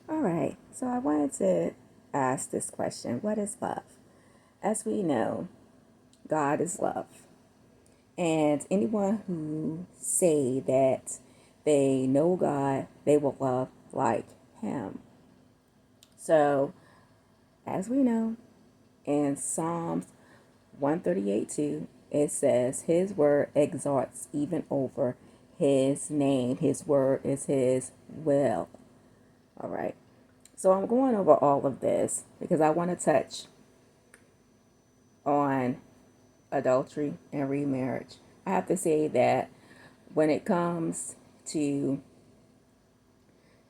All right, so I wanted to ask this question. What is love? As we know, God is love. And anyone who say that they know God, they will love like him. So, as we know, in Psalms 138 2, it says, His word exalts even over His name. His word is His will. All right. So I'm going over all of this because I want to touch on adultery and remarriage. I have to say that when it comes to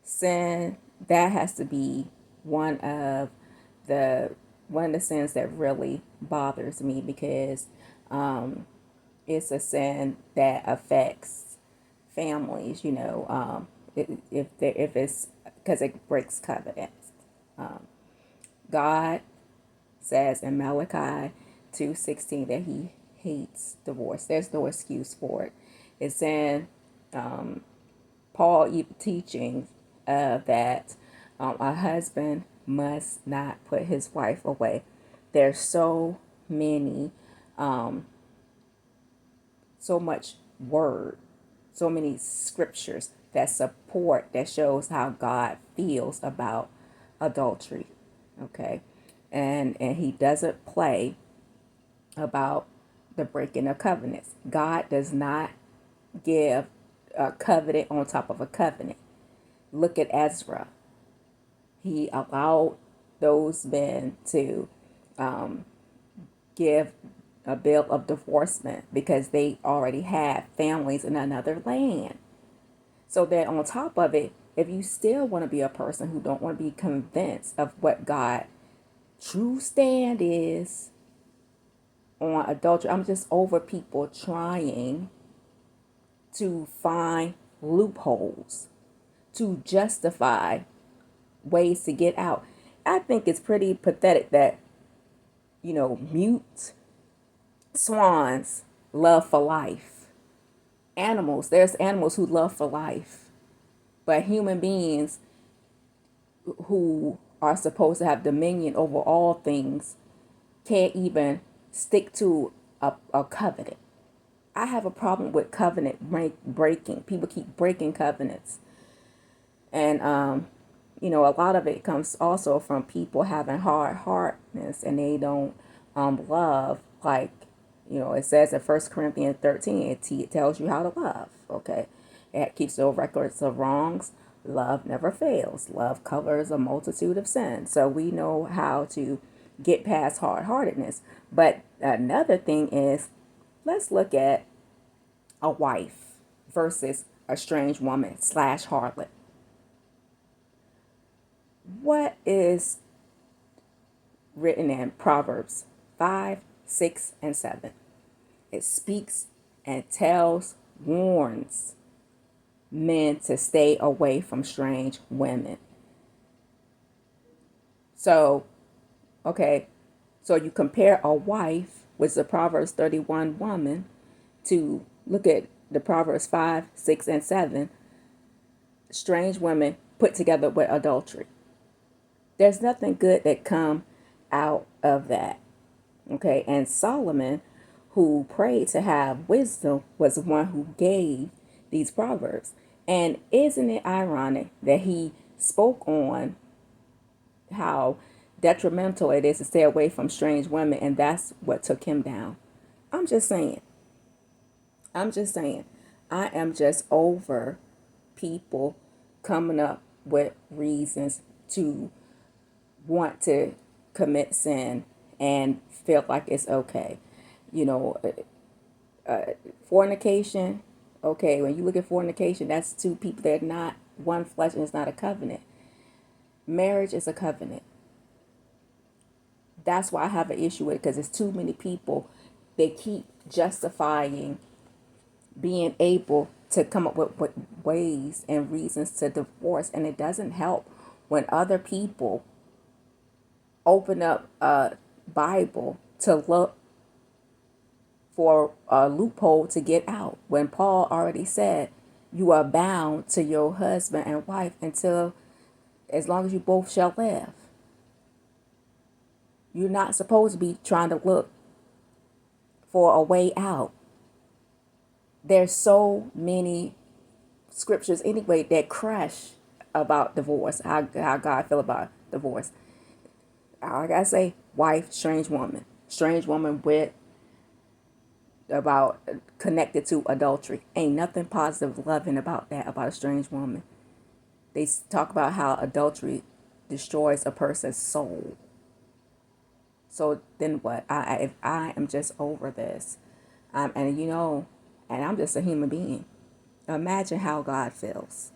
sin, that has to be one of the one of the sins that really bothers me because it's a sin that affects families. If it's because it breaks covenants. God says in Malachi 2:16 that He hates divorce. There's no excuse for it. It's in Paul teaching that a husband must not put his wife away. There's many, so much word, so many scriptures that support, that shows how God feels about adultery. Okay. And He doesn't play about the breaking of covenants. God does not give a covenant on top of a covenant. Look at Ezra. He allowed those men to give a bill of divorcement because they already had families in another land. So that on top of it, if you still want to be a person who don't want to be convinced of what God true stand is on adultery, I'm just over people trying to find loopholes to justify ways to get out. I think it's pretty pathetic that, mute swans love for life. There's animals who love for life. But human beings who are supposed to have dominion over all things can't even stick to a covenant. I have a problem with covenant breaking. People keep breaking covenants. And, a lot of it comes also from people having hard heartness and they don't love, like, it says in 1 Corinthians 13, it tells you how to love, okay? It keeps no records of wrongs. Love never fails. Love covers a multitude of sins. So we know how to get past hard-heartedness. But another thing is, let's look at a wife versus a strange woman / harlot. What is written in Proverbs 5, 6, and 7? It speaks and warns men to stay away from strange women. So, okay, so you compare a wife with the Proverbs 31 woman to look at the Proverbs 5, 6, and 7, strange women put together with adultery. There's nothing good that come out of that. Okay, and Solomon, who prayed to have wisdom, was the one who gave these proverbs. And isn't it ironic that he spoke on how detrimental it is to stay away from strange women, and that's what took him down? I'm just saying. I'm just saying. I am just over people coming up with reasons to want to commit sin and feel like it's okay. You know, fornication, okay, when you look at fornication, that's two people, they're not one flesh, and it's not a covenant. Marriage is a covenant. That's why I have an issue with it, because it's too many people. They keep justifying being able to come up with ways and reasons to divorce, and it doesn't help when other people open up a Bible to look for a loophole to get out, when Paul already said you are bound to your husband and wife until as long as you both shall live. You're not supposed to be trying to look for a way out. There's so many scriptures anyway that crush about divorce, how God feel about divorce. I gotta say, wife, strange woman with about connected to adultery. Ain't nothing positive loving about that, about a strange woman. They talk about how adultery destroys a person's soul. So then what? If I am just over this, and I'm just a human being. Imagine how God feels.